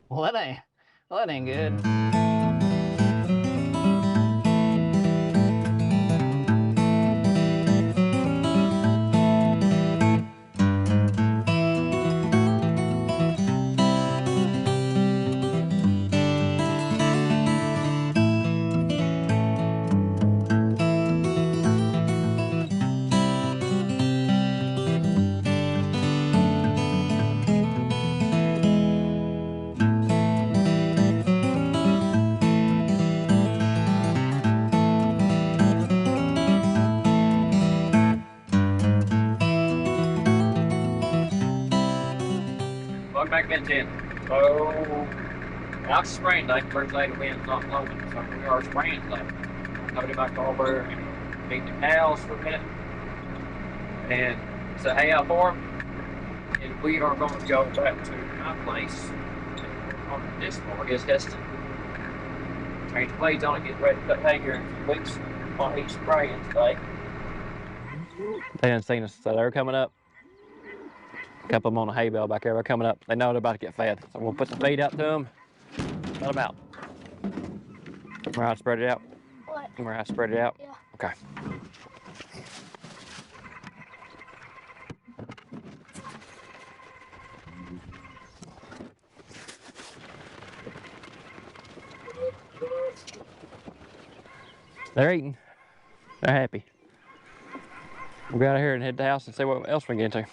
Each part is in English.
Well, that ain't good. Welcome back in 10. So, now it's spraying day. First day the wind's not blowing, so we are spraying today. Loaded my carver and feed the cows for a minute. And so, hay out for them. And we are going to go back to my place on this more. It's tested. Change the blades on it, get ready to cut hay here in a few weeks. On each spraying today. They didn't see us, so they're coming up. A couple of them on the hay bale back there. They're coming up. They know they're about to get fed. So we'll put the feed out to them. Let them out. Remember how to spread it out? What? Remember how to spread it out? Yeah. Okay. They're eating. They're happy. We'll go out of here and head to the house and see what else we can get into.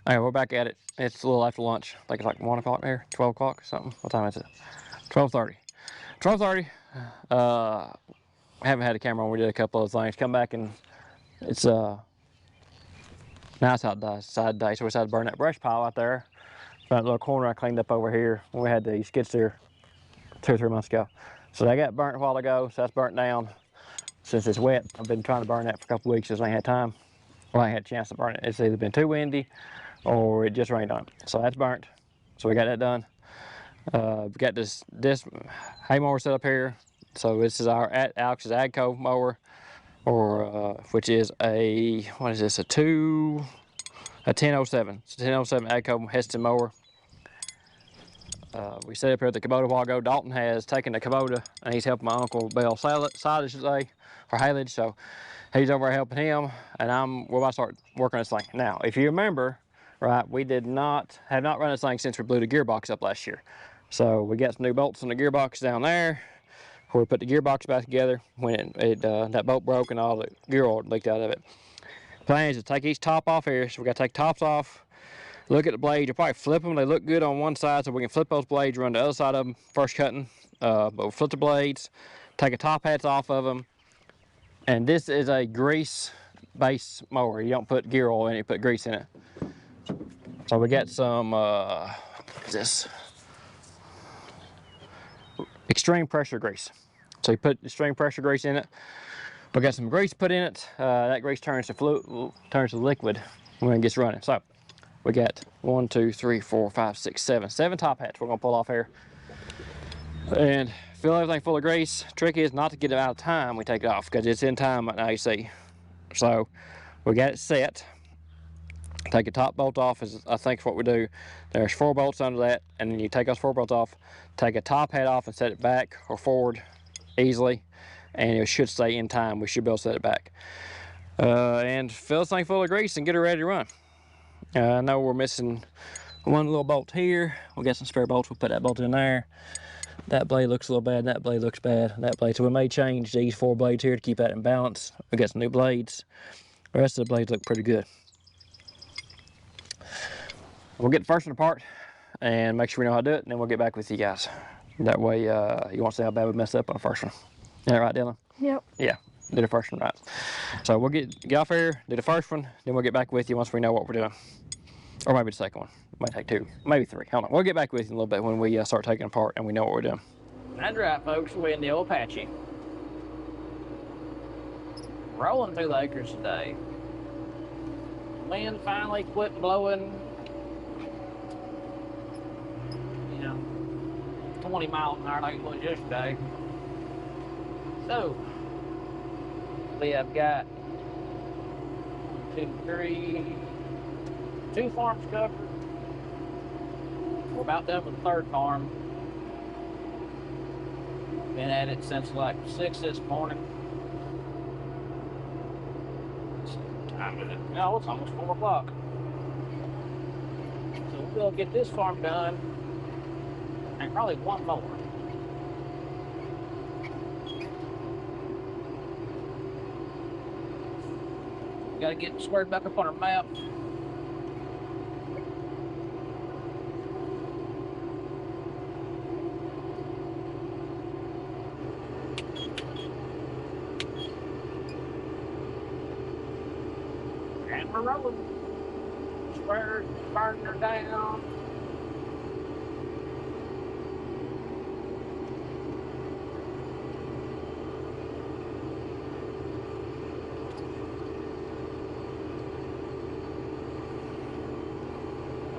All right, we're back at it. It's a little after lunch. I think it's like 1 o'clock there, 12 o'clock, something. What time is it? 12:30. 12:30. I haven't had a camera on. We did a couple of things. Come back and it's nice outside day, so we decided to burn that brush pile out there. That little corner I cleaned up over here when we had the skid steer 2 or 3 months ago. So they got burnt a while ago, so that's burnt down. Since it's wet, I've been trying to burn that for a couple of weeks since I ain't had time. Well, I ain't had a chance to burn it. It's either been too windy or it just rained on it. So that's burnt. So we got that done. We got this hay mower set up here. So this is our Alex's Agco mower, or which is a, what is this, a 1007. It's a 1007 Agco Heston mower. We set up here at the Kubota a while ago. Dalton has taken the Kubota and he's helping my uncle bale silage today for haylage. So he's over there helping him, and we're about to start working on this thing. Now, if you remember, right, we have not run this thing since we blew the gearbox up last year. So we got some new bolts on the gearbox down there where we put the gearbox back together when that bolt broke and all the gear oil leaked out of it. Plan is to take each top off here. So we got to take tops off, look at the blades. You'll probably flip them. They look good on one side, so we can flip those blades, run the other side of them first cutting. But we'll flip the blades, take the top hats off of them. And this is a grease-based mower. You don't put gear oil in it, you put grease in it. So we got some, what is this? Extreme pressure grease. So you put extreme pressure grease in it. We got some grease put in it. That grease turns to liquid when it gets running. So we got 1, 2, 3, 4, 5, 6, 7 top hats we're gonna pull off here. And fill everything full of grease. Trick is not to get it out of time we take it off, because it's in time right now, you see. So we got it set. Take the top bolt off is I think what we do. There's 4 bolts under that, and then you take those 4 bolts off, take a top hat off and set it back or forward easily, and it should stay in time. We should be able to set it back. And fill this thing full of grease and get it ready to run. I know we're missing one little bolt here. We got some spare bolts. We'll put that bolt in there. That blade looks a little bad, and that blade looks bad, and that blade. So we may change these 4 blades here to keep that in balance. We got some new blades. The rest of the blades look pretty good. We'll get the first one apart and make sure we know how to do it, and then we'll get back with you guys. That way, you won't see how bad we messed up on the first one. Is that right, Dylan? Yep. Yeah, do the first one right. So we'll get off here, do the first one, then we'll get back with you once we know what we're doing. Or maybe the second one. Might take 2, maybe 3. I don't know. We'll get back with you in a little bit when we start taking apart and we know what we're doing. That's right, folks. We're in the old Apache. Rolling through the acres today. Wind finally quit blowing. 20 miles an hour like it was yesterday. So we have got 1, 2, 3, 2 farms covered, we're about done with the third farm. Been at it since like 6 this morning. Time is it? No, it's almost 4 o'clock. So we'll get this farm done and probably one more. Gotta get squared back up on our map. And we're rolling. Squared, burning her down.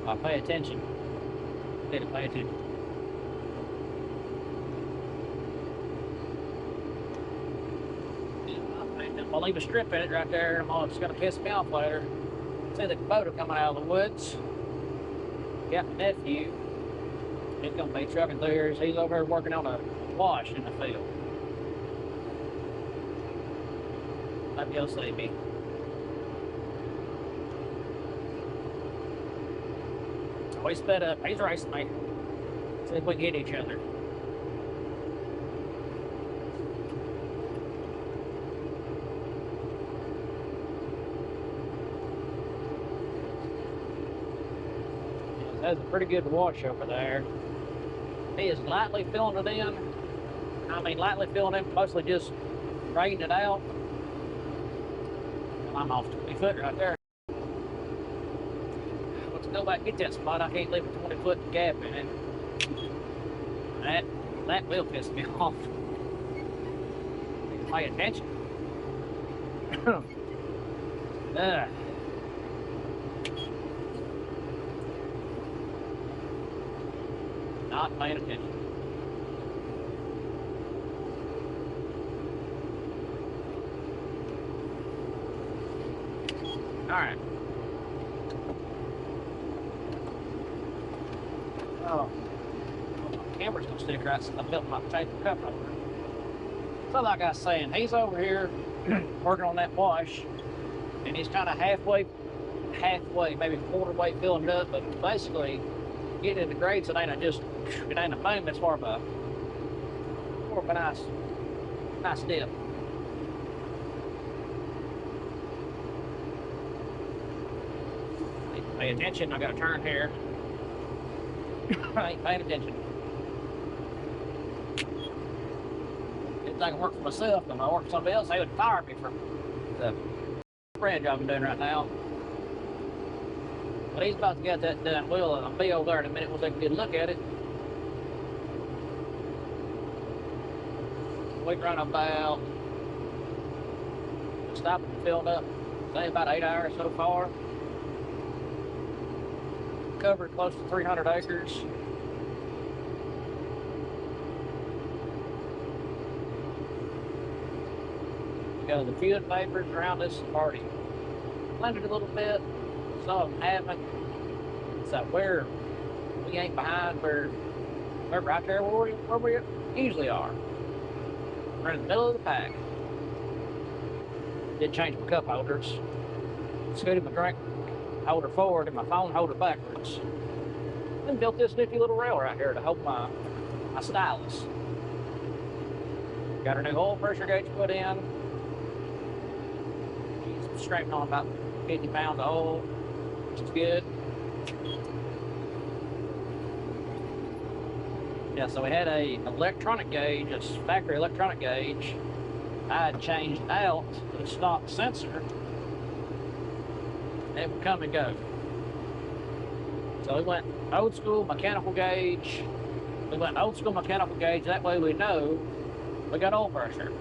I pay attention. Need to pay attention. I'll leave a strip in it right there, and it's gonna piss me off later. See the Kubota coming out of the woods. Got my nephew. He's gonna be trucking through here. He's over here working on a wash in the field. Maybe he'll see me. Oh, he sped up. He's racing me. See if we can get each other. That's a pretty good wash over there. He is lightly filling it in. I mean, lightly filling in, mostly just draining it out. And I'm off 20 foot right there. Let's go back and get that spot. I can't leave a 20-foot gap in it. That will piss me off. Pay attention. Not paying attention. All right. Oh, my camera's gonna stick right since I built my potato cup over. So like I was saying, he's over here working on that wash, and he's kind of halfway, maybe quarter way filling it up, but basically getting into grades, it ain't a boom, it's more of a nice dip. Pay attention, I gotta turn here. I ain't paying attention. If I can work for myself, and I work for somebody else, they would fire me for the spread job I'm doing right now. But he's about to get that done. I'll be over there in a minute. We'll take a good look at it. We've run about, stopping and filled up, say about 8 hours so far. Covered close to 300 acres. Because a few of the neighbors around us have already planted a little bit. Some of them haven't. So we ain't behind. We're right there where we usually are. We're in the middle of the pack. Did change my cup holders. Scooted my drink holder forward and my phone holder backwards. Then built this nifty little rail right here to hold my stylus. Got a new oil pressure gauge put in. Strapping on about 50 pounds of oil, which is good. Yeah, so we had a electronic gauge, a factory electronic gauge. I had changed out the stock sensor. It would come and go. So we went old school mechanical gauge. That way we know we got oil pressure.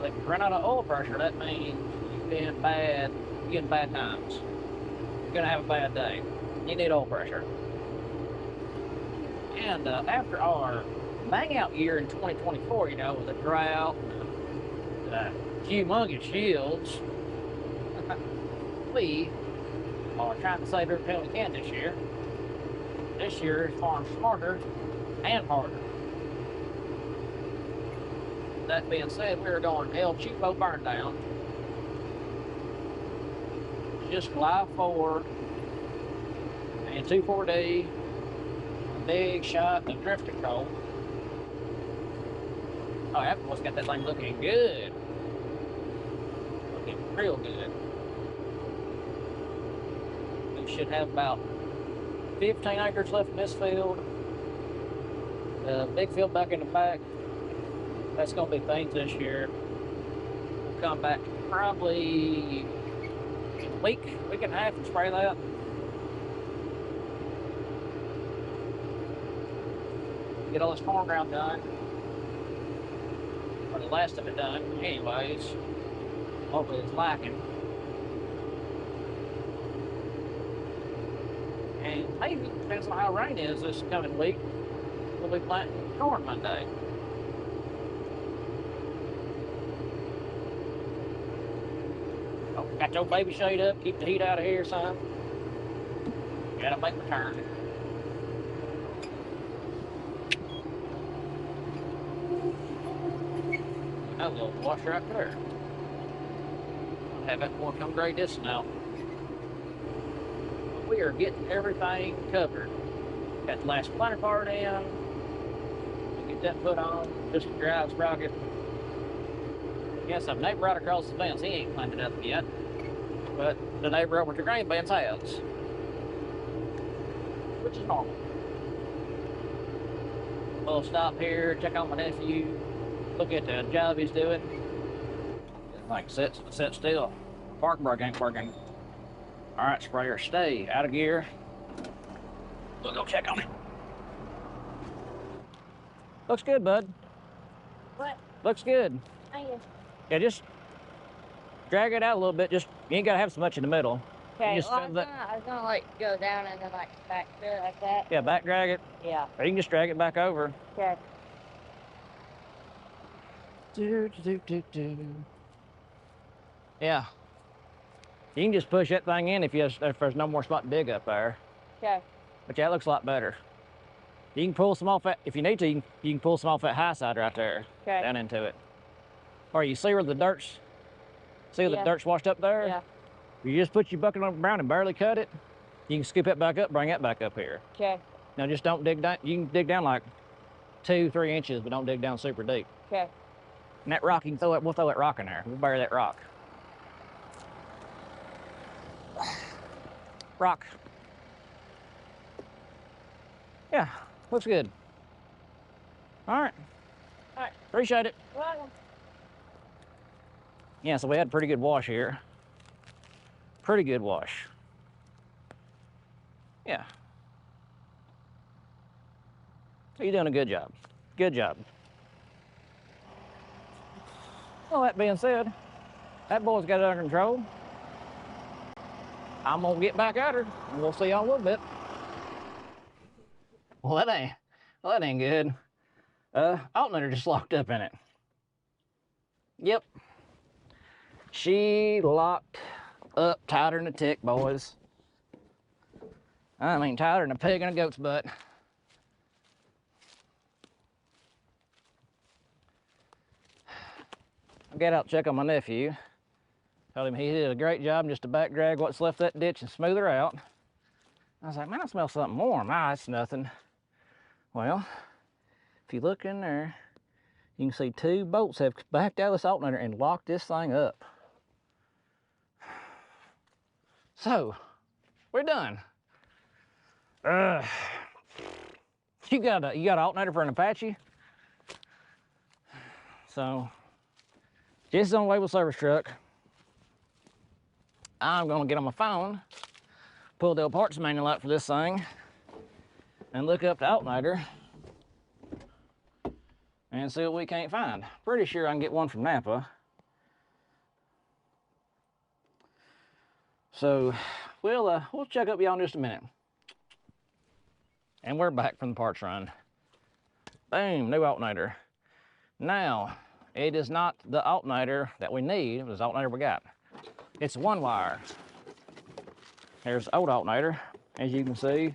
If you run out of oil pressure, that means you're getting bad times. You're gonna have a bad day. You need oil pressure. And after our bang out year in 2024, you know, with the drought, the humongous yields, we are trying to save every penny we can this year. This year is farm smarter and harder. That being said, we are going El Cheapo burn down. Just live 4 and 2,4-D, a big shot of drift control. Oh, Apple's got that thing looking good. Looking real good. We should have about 15 acres left in this field. Big field back in the back. That's going to be things this year. We'll come back probably in a week and a half and spray that. Get all this corn ground done. Or the last of it done. Anyways, hopefully it's lacking. And maybe, depends on how rain is this coming week, we'll be planting corn Monday. Oh, got your baby shade up, keep the heat out of here, son. Gotta make my turn. That little wash right there. I'll have that boy come grade this now. We are getting everything covered. Got the last planter part in. We'll get that put on. Just a drive sprocket. Yes, I've neighbor right across the fence. He ain't planted up yet. But the neighbor over to grain bins has. Which is normal. We'll stop here, check on my nephew, look at the job he's doing. Like sit still. Park brake ain't working. Alright, sprayer, stay out of gear. We'll go check on it. Looks good, bud. What? Looks good. Thank you. Yeah, just drag it out a little bit. Just, you ain't gotta have so much in the middle. Okay, Just well, I was gonna like go down and then like back to it like that. Yeah, back drag it. Yeah. Or you can just drag it back over. Okay. Yeah. You can just push that thing in if there's no more spot to dig up there. Okay. But yeah, it looks a lot better. You can pull some off that, if you need to, you can pull some off that high side right there. Okay. Down into it. Or you see where the dirt's, the dirt's washed up there? Yeah. You just put your bucket on the ground and barely cut it. You can scoop it back up, bring it back up here. Okay. Now just don't dig down, you can dig down like 2-3 inches, but don't dig down super deep. Okay. And that rock, we'll throw that rock in there. We'll bury that rock. Rock. Yeah, looks good. All right. All right. Appreciate it. Well, Yeah, so we had a pretty good wash here. Pretty good wash. Yeah. You're doing a good job. Good job. Well, that being said, that boy's got it under control. I'm gonna get back at her, and we'll see y'all in a little bit. Well, that ain't good. Alternator just locked up in it. Yep. She locked up tighter than a tick, boys. I mean, tighter than a pig in a goat's butt. I got out to check on my nephew. Told him he did a great job just to back drag what's left of that ditch and smooth her out. I was like, man, I smell something warm. Ah, it's nothing. Well, if you look in there, you can see 2 bolts have backed out of this alternator and locked this thing up. So, we're done. You got an alternator for an Apache? So, just on the way with service truck. I'm gonna get on my phone, pull the parts manual out for this thing, and look up the alternator and see what we can't find. Pretty sure I can get one from Napa. So we'll check up y'all in just a minute. And we're back from the parts run. Boom, new alternator. Now, it is not the alternator that we need, it was the alternator we got. It's 1 wire. There's the old alternator, as you can see.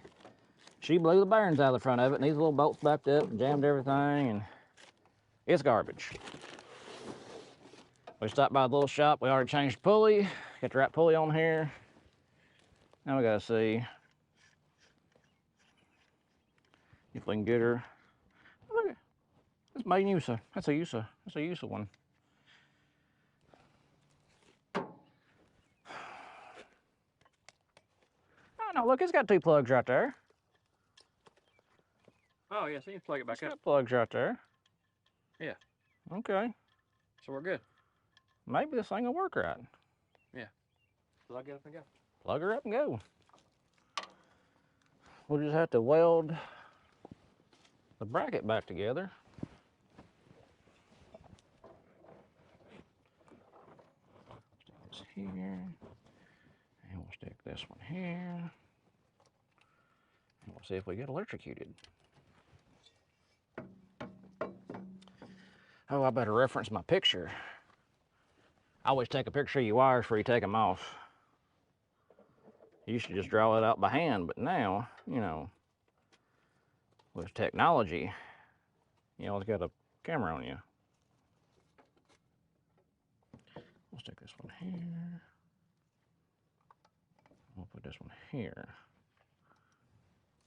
She blew the bearings out of the front of it, and these little bolts backed up and jammed everything, and it's garbage. We stopped by the little shop. We already changed the pulley. Got the right pulley on here. Now we gotta see if we can get her. Oh, look, that's made USA. That's a USA. That's a USA one. Oh no, look, it's got 2 plugs right there. Oh yeah, so you can plug it back It's up. got plugs right there. Yeah. Okay. So we're good. Maybe this thing will work right. Yeah. Plug it up and go. Plug her up and go. We'll just have to weld the bracket back together. Stick this here, and we'll stick this one here, and we'll see if we get electrocuted. Oh, I better reference my picture. I always take a picture of your wires before you take them off. You used to just draw it out by hand, but now, you know, with technology, you always got a camera on you. We'll stick this one here. We'll put this one here.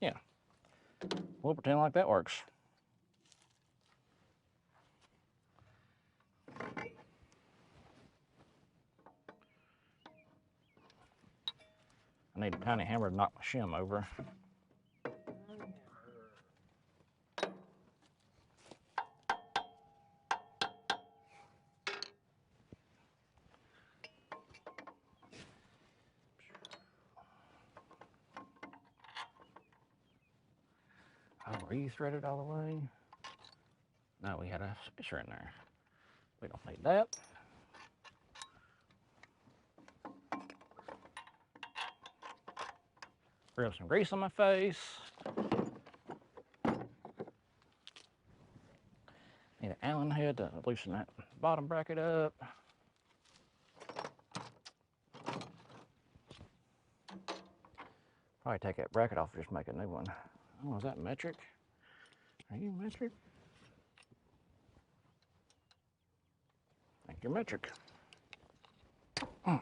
Yeah. We'll pretend like that works. I need a tiny hammer to knock my shim over. Oh, are you threaded all the way? No, we had a spacer in there. We don't need that. Rub some grease on my face. Need an Allen head to loosen that bottom bracket up. Probably take that bracket off and just make a new one. Oh, is that metric? Are you metric? I think you're metric. I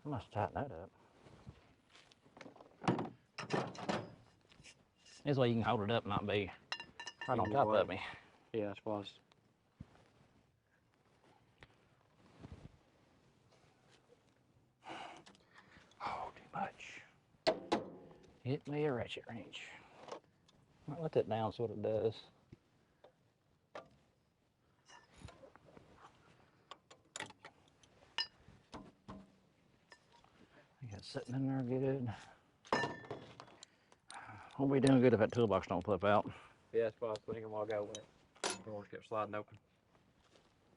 must tighten that up. This way you can hold it up and not be right on top of me. Yeah, I suppose. Oh, too much. Hit me a ratchet wrench. I'll let that down, see what it does. I got it sitting in there good. We'll be doing good if that toolbox don't flip out. Yeah, that's what I was thinking while ago when the doors kept sliding open.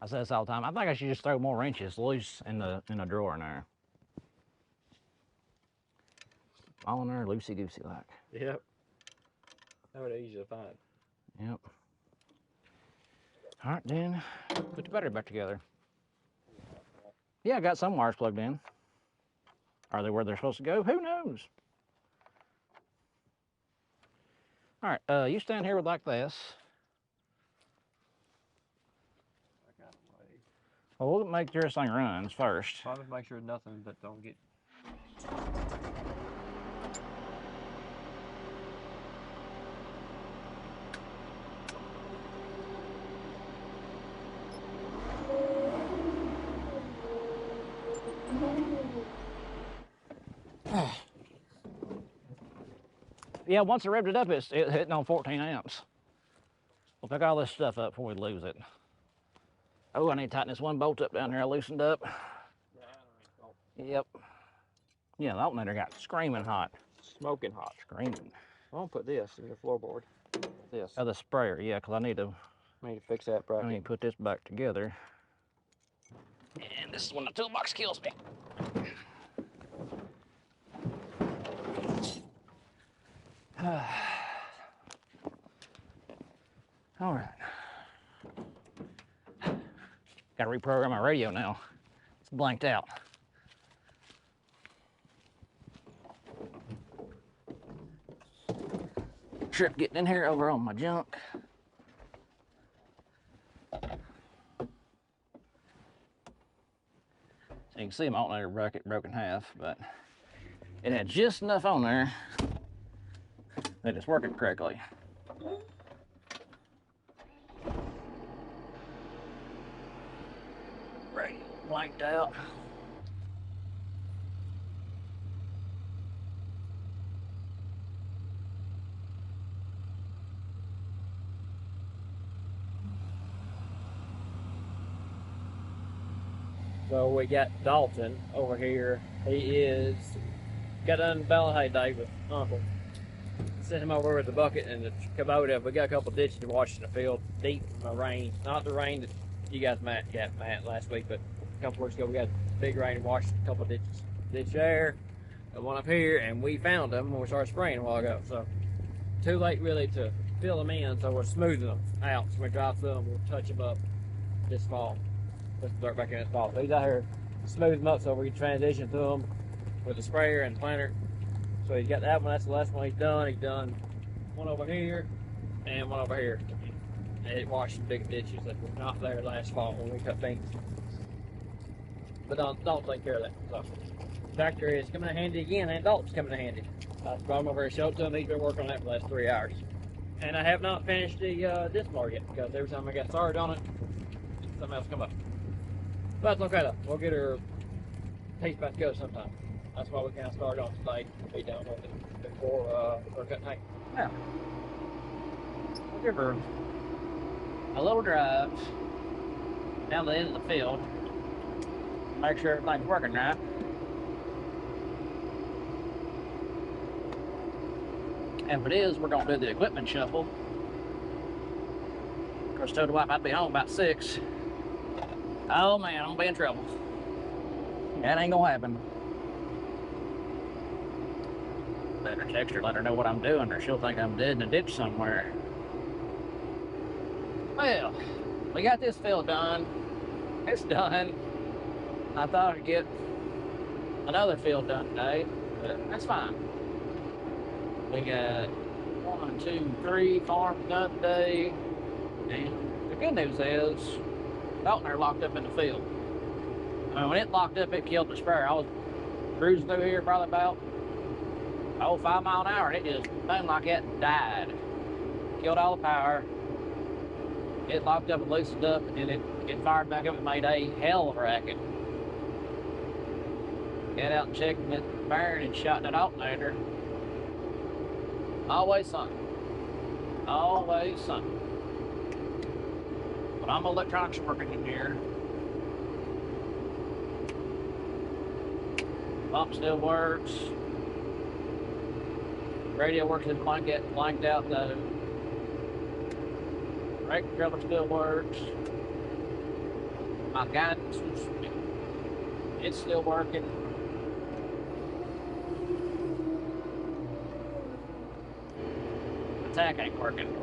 I say this all the time. I think I should just throw more wrenches loose in the drawer in there. All in there, loosey goosey like. Yep. That would be easy to find. Yep. All right, then put the battery back together. Yeah, I got some wires plugged in. Are they where they're supposed to go? Who knows? All right, you stand here with like this. Well, we'll make sure this thing runs first. Probably make sure nothing that don't get. Yeah, once I revved it up, it's hitting on 14 amps. We'll pick all this stuff up before we lose it. Oh, I need to tighten this one bolt up down here I loosened up. Yep. Yeah, the alternator got screaming hot. Smoking hot. Screaming. I'm gonna put this in the floorboard. This. Oh, the sprayer, yeah, because I need to Fix that bracket. I need to put this back together. And this is when the toolbox kills me. All right. Got to reprogram my radio now. It's blanked out. trip getting in here over on my junk. So you can see my alternator bracket broken in half, but it had just enough on there that it's working correctly. Right, blanked out. So we got Dalton over here. He got done bale hay day with Uncle. Sent him over with the bucket and the Kubota. We got a couple ditches to wash in the field, deep in the rain. Not the rain that you guys got Matt last week, but a couple weeks ago we got big rain and washed a couple ditches. Ditch there, and one up here, and we found them when we started spraying a while ago. So too late really to fill them in, so we're smoothing them out. So we drive through them, we'll touch them up this fall. Put the dirt back in this fall. So he's out here smoothing them up so we can transition through them with the sprayer and planter. So he's got that one, that's the last one he's done. He's done one over here and one over here. And it washed some big ditches that were not there last fall when we cut beans. But don't take care of that. So tractor is coming in handy again, and Dalton's coming in handy. I brought him over here, showed it to him. He's been working on that for the last 3 hours. And I have not finished the disc mower yet, because every time I got started on it, something else come up. But it's okay though. We'll get her piece back together sometime. That's why we kind of started on today to be done with it before we're cutting hay. Now, we'll give her a little drive down the end of the field. Make sure everything's working right. And if it is, we're going to do the equipment shuffle. Of course, told the wife I'd be home about 6. Oh man, I'm gonna be in trouble. That ain't gonna happen. Better text her, let her know what I'm doing, or she'll think I'm dead in a ditch somewhere. Well, we got this field done. It's done. I thought I'd get another field done today, but that's fine. We got 1, 2, 3 farms done today. And the good news is, Dalton are locked up in the field. I mean, when it locked up, it killed the sprayer. I was cruising through here probably about 5 miles an hour, and it just, nothing like that, died. Killed all the power. It locked up and loosened up, and then it fired back up and made a hell of a racket. Got out and checked it bearing and shot that alternator. Always something. Always something. But all my electronics are working in here. Pump still works. Radio works as blanked out though. Brake controller still works. My guidance it's still working. The tack ain't working.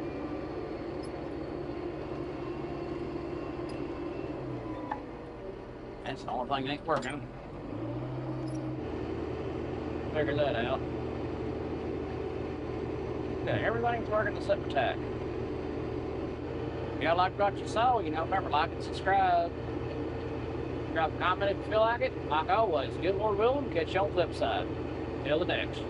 That's the only thing that ain't working. Figure that out. Okay, everything's working except the tack. If y'all like what you saw, remember, like and subscribe. Drop a comment if you feel like it. Like always, good Lord willing, catch you on the flip side. Till the next.